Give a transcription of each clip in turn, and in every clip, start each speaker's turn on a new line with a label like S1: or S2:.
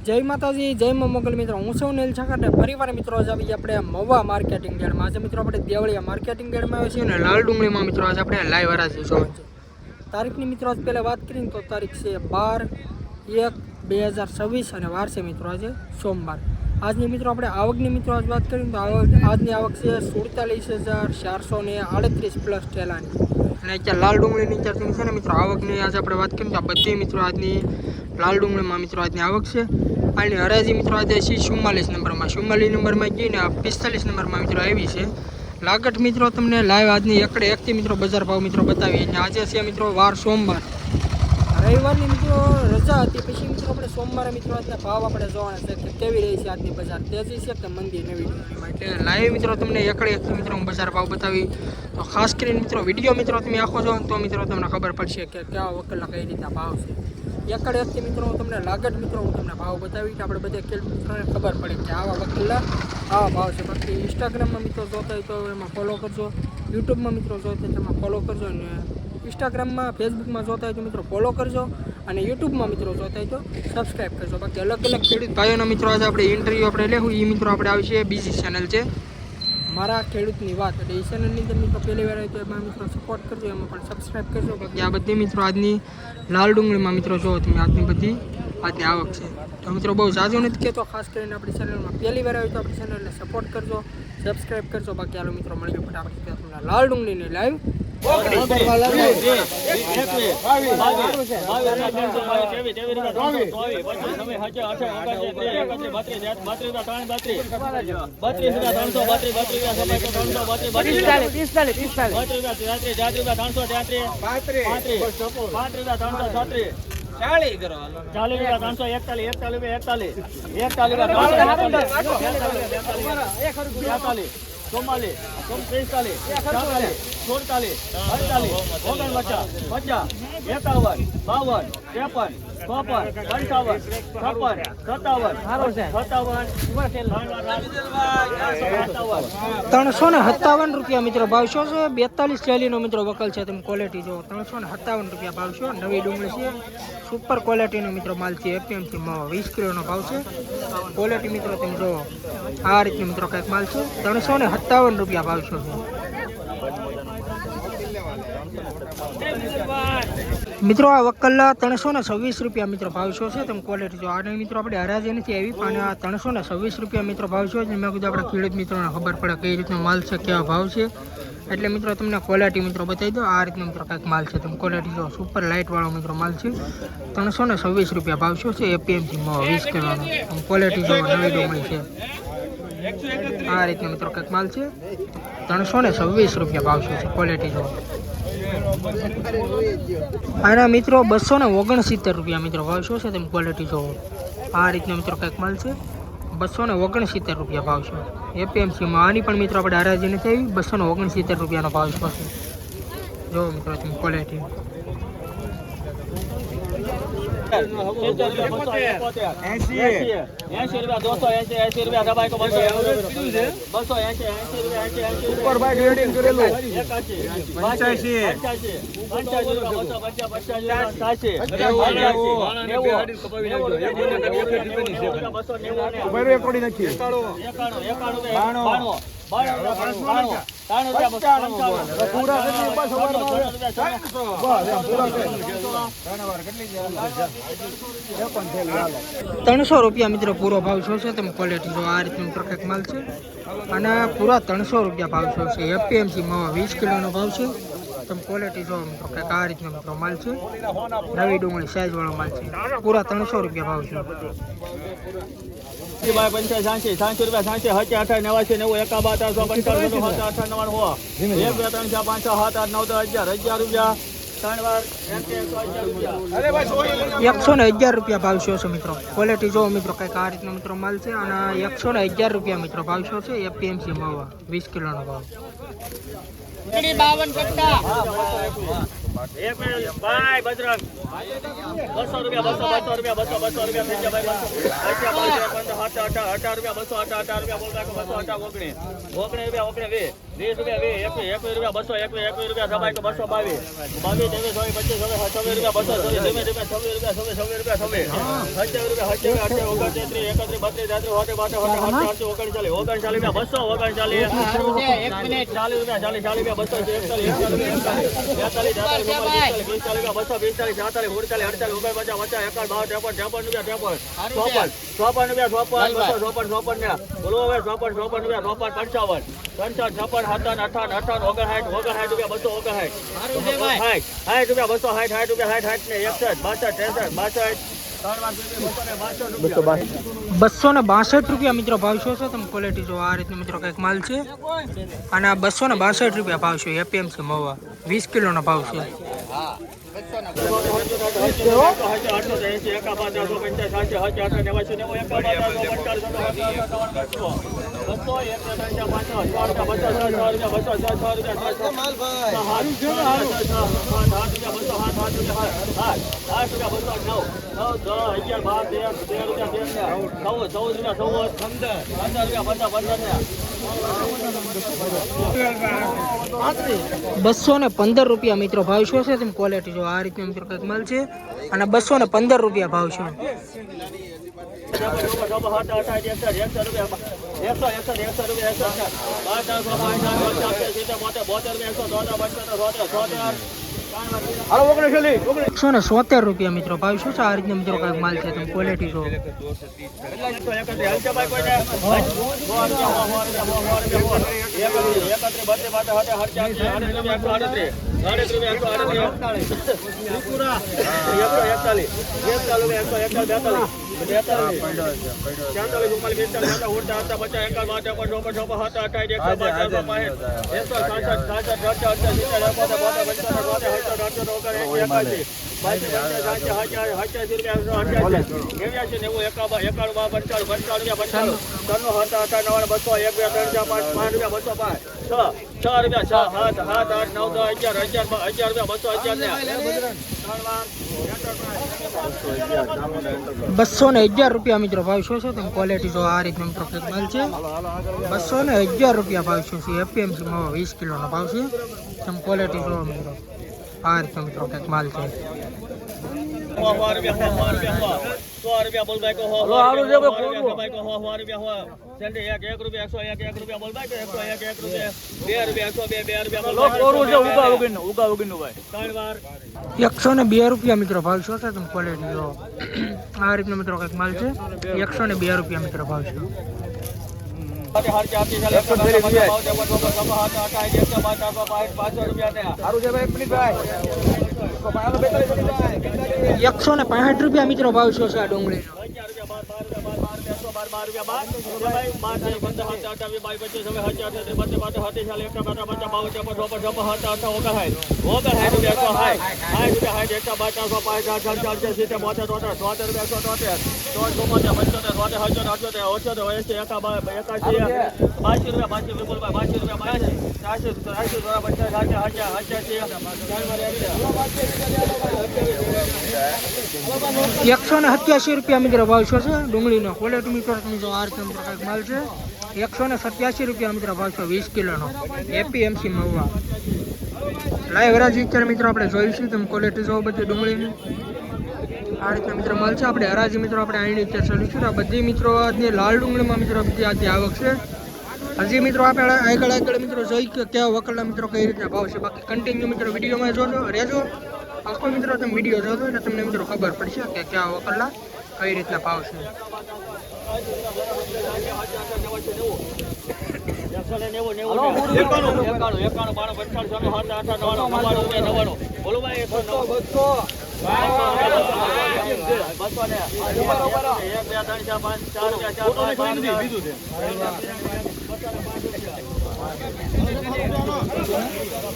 S1: जय माताजी जय मां मोगल मित्रों हूँ सौ नील छाकाटे फरीवार मित्रों आज आवी આપણે મવા માર્કેટિંગ યાર્ડમાં આજે મિત્રો આપણે દેવળિયા માર્કેટિંગ યાર્ડમાં આવ્યા છીએ અને લાલ ડુંગળીમાં મિત્રો આજે આપણે લાઈવ હરાજી જોવાનું છે તારીખની મિત્રો આજ પહેલાં વાત કરીને તો તારીખ છે 12/1/2026 અને વાર છે મિત્રો આજે સોમવાર આજની મિત્રો આપણે આવકની મિત્રો આજ વાત કરીએ તો આજની આવક છે 47,438 પ્લસ ઠેલાની અને અત્યારે લાલ ડુંગળીની ચાર્જિંગ છે ને મિત્રો આવકની આજે આપણે વાત કરીએ તો આ બધી મિત્રો આજની લાલ ડુંગળીમાં મિત્રો આજની આવક છે આની હરાજી મિત્રો આજે છે 44 નંબરમાં 44 નંબરમાં ગઈ ને 45 નંબરમાં મિત્રો આવી છે लागट मित्रों तमने लाइव आज एकड़े एक थी मित्रों बजार भाव मित्रों बतावी आज से मित्रों वार सोमवार रविवार मित्रों रजा थी पीछे मित्रों अपने सोमवार मित्रों आज भाव अपने जोवाना छे के केवी रही छे आजनी बजार तेजी छे के मंदी नवी એટલે લાઈવ મિત્રો તમને એકડે એક મિત્રો બજાર ભાવ બતાવી તો ખાસ કરીને મિત્રો વિડિયો મિત્રો તમે આખો જો તો મિત્રો તમને ખબર પડશે કે કયા વકલના કઈ રીતના ભાવ છે એકડે એક મિત્રો તમને लागट મિત્રો હું તમને ભાવ બતાવી કે આપણે બધે ખેડૂત મિત્રોને ખબર પડે કે આવા વકલના આવા ભાવ છે બાકી ઇન્સ્ટાગ્રામમાં મિત્રો જોતા હોય તો એમાં ફોલો કરજો યુટ્યુબમાં મિત્રો જોતા હોય તો એમાં ફોલો કરજો અને ઇન્સ્ટાગ્રામમાં ફેસબુકમાં જોતા હોય તો મિત્રો ફોલો કરજો અને યુટ્યુબમાં મિત્રો જોતા હોય તો સબસ્ક્રાઈબ કરજો બાકી અલગ અલગ ખેડૂત ભાઈઓના મિત્રો આજે આપણે ઇન્ટરવ્યૂ આપણે લેવું એ મિત્રો આપણે આવી છે બીજી ચેનલ છે મારા ખેડૂતની વાત એટલે એ ચેનલની અંદર મિત્રો પહેલી વાર હોય તો એમાં મિત્રો સપોર્ટ કરજો એમાં પણ સબસ્ક્રાઈબ કરજો બાકી આ બધી મિત્રો આજની લાલ ડુંગળીમાં મિત્રો જો તમે આજની બધી આજની આવક છે તો મિત્રો બહુ જાજુ નથી કહેતો ખાસ કરીને આપણી ચેનલમાં પહેલી વાર હોય તો આપણી ચેનલને સપોર્ટ કરજો સબસ્ક્રાઈબ કરજો બાકી હાલો મિત્રો મળીએ ફટાફટ તમને લાલ ડુંગળીની લાઈવ
S2: चौमालीस 45 47 48 49 50 51 52 53
S1: ₹357 રૂપિયા મિત્રો ભાવ છો છે 42 શૈલીનો મિત્રો વકલ છે તમે ક્વોલિટી જો 357 રૂપિયા ભાવ છો નવી ડુંગળી છે સુપર ક્વોલિટીનો મિત્રો માલ છે એપીએમસી માં 20 કિલોનો ભાવ છે ક્વોલિટી મિત્રો તમે જો આ રીતનો મિત્રો કંઈક માલ છે 357 રૂપિયા ભાવ છો મિત્રો આ વકલના 326 રૂપિયા મિત્રો ભાવ છો છે તમે ક્વોલિટી જો આને મિત્રો આપણે હરાજી નથી આવી પણ આ 326 રૂપિયા મિત્રો ભાવ છો છે મેં કીધું આપણે ખેડૂત મિત્રોને ખબર પડે કઈ રીતનો માલ છે કેવા ભાવ છે એટલે મિત્રો તમને ક્વોલિટી મિત્રો બતાવી દો આ રીતનો મિત્રો કંઈક માલ છે તમે ક્વોલિટી જો સુપર લાઇટ વાળો મિત્રો માલ છે 326 રૂપિયા ભાવ છો છે એપીએમસી માં 20 કિલોનો ક્વોલિટી જો નવી ડુંગળી છે આ રીતનો મિત્રો કંઈક માલ છે 326 રૂપિયા ભાવ છે ક્વોલિટી જો આના મિત્રો 269 રૂપિયા મિત્રો ભાવ છો છે તમે ક્વોલિટી જોવો આ રીતનો મિત્રો કંઈક માલ છે 269 રૂપિયા ભાવ છે એપીએમસીમાં આની પણ મિત્રો આપણે હરાજી નથી આવી 269 રૂપિયાનો ભાવ છે જો મિત્રો તમે ક્વોલિટી ₹300 મિત્રો પૂરો ભાવ છો છે તમે ક્વોલિટી જો આ રીતનો મિત્રો કંઈક માલ છે અને પૂરા ₹300 ભાવ છો છે એપીએમસી માં 20 કિલોનો ભાવ છે તમે ક્વોલિટી જો મિત્રો કંઈક આ રીતનો મિત્રો માલ છે નવી ડુંગળી સાઈઝ વાળો માલ છે પૂરા ₹300 ભાવ છે
S2: ₹55 ₹60 ₹60 ₹70 89 90 51
S1: ₹111 ભાવ છે મિત્રો ક્વોલિટી જો મિત્રો કંઈક આ રીતનો મિત્રો માલ છે અને ₹111 મિત્રો ભાવ છે એપીએમસી માં 20 કિલોનો ભાવ 52 કટ્ટા
S2: એક મિનિટ ભાઈ બજરંગ 200 રૂપિયા 200 રૂપિયા 200 રૂપિયા થઈ ગયા ભાઈ 18 રૂપિયા 218 રૂપિયા બોલ રાખો 218 ઓગણી રૂપિયા 20 રૂપિયા 21 રૂપિયા 200 21 રૂપિયા દબાઈ તો 222 22 23 24 25 26 રૂપિયા 200 ધીમે ધીમે 26 રૂપિયા 26 રૂપિયા
S1: 262 રૂપિયા મિત્રો ભાવ છો તમે ક્વોલિટી જો આ રીતનો મિત્રો કંઈક માલ છે અને આ 262 રૂપિયા ભાવ છે એપીએમસી મવા 20 કિલોનો ભાવ છે ₹215 મિત્રો ભાવ શું છે તમે ક્વોલિટી જો આ રીતનો મિત્રો કંઈક માલ છે અને 215 રૂપિયા ભાવ છે ₹170 મિત્રો ભાવ શું છે આ રીતનો મિત્રો કંઈક માલ છે તમે ક્વોલિટી જો ₹211 મિત્રો ભાવ શું છે તમે ક્વોલિટી જો આ રીતનો મિત્રો કંઈક માલ છે ₹211 ભાવ શું છે એપીએમસી 20 કિલોનો ભાવ છે તમે ક્વોલિટી જો મિત્રો આ રીતનો મિત્રો કંઈક માલ છે ₹102 મિત્રો ભાવ શું છે તમે ક્વોલિટી જો આ રીતનો મિત્રો કંઈક માલ છે ₹102 મિત્રો ભાવ છે ₹165 મિત્રો ભાવ શું છે આ ડુંગળી ₹187 મિત્રો ભાવ શું છે ડુંગળીનો ક્વોલિટી મિત્રો તમે જો આ રીતે કંઈક માલ છે ₹187 મિત્રો ભાવ છે 20 કિલોનો એપીએમસી મહુવા લાઈવ હરાજી અત્યારે મિત્રો આપણે જોઈશું તમે ક્વોલિટી જો બધી ડુંગળીની આ રીતે મિત્રો માલ છે આપણે હરાજી મિત્રો આપણે અહીં અત્યારે ચાલીશું આ બધી મિત્રો આજની લાલ ડુંગળીમાં મિત્રો બધી આજે આવક છે હજી મિત્રો આપણે આગળ મિત્રો જોઈ કે કેવા વકલના મિત્રો કઈ રીતના ભાવ છે બાકી કન્ટિન્યુ મિત્રો વિડીયોમાં જોજો રહેજો આખો મિત્રો તમે વિડીયો જોજો એટલે તમને મિત્રો ખબર પડશે કે કેવા વકલના કઈ રીતના ભાવ છે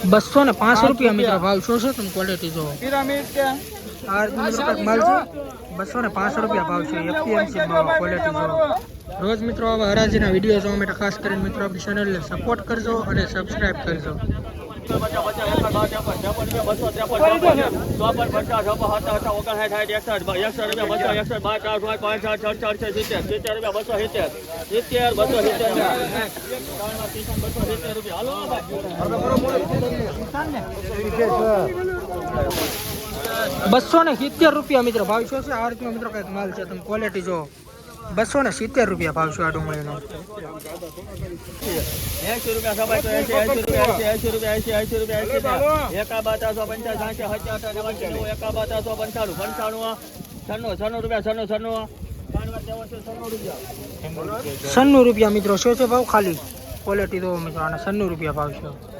S1: ₹205 મિત્રો ભાવ શું છે તમે ક્વોલિટી જો આ માલ છે ₹205 ભાવ છે એપીએમસી ક્વોલિટી જો રોજ મિત્રો આવા હરાજીના વિડીયો જોવા માટે ખાસ કરીને મિત્રો આપણી ચેનલને સપોર્ટ કરજો અને સબસ્ક્રાઈબ કરજો ₹270 મિત્રો ભાવ શું છે આ રીતનો મિત્રો કંઈક માલ છે તમે ક્વોલિટી જો ₹270 ભાવ છે આ ડુંગળીનો
S2: 80 રૂપિયા સબાઈ તો 80 રૂપિયા 80 રૂપિયા એકા 1250 એકા 1295 96 રૂપિયા
S1: 96 રૂપિયા મિત્રો શું છે ભાવ ખાલી ક્વોલિટી તો મિત્રો આના 96 રૂપિયા ભાવ છે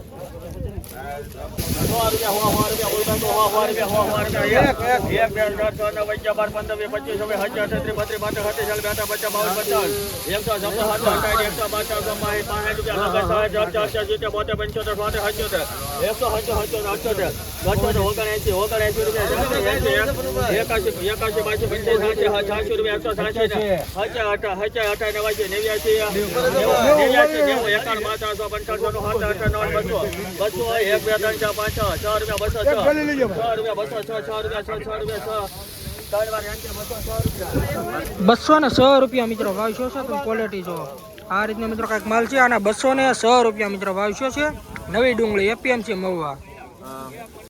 S1: ₹206 મિત્રો ભાવ શું છે તમે ક્વોલિટી જો આ રીતનો મિત્રો કાંઈક માલ છે આના ₹206 મિત્રો ભાવ શું છે નવી ડુંગળી એપીએમસી મહુવા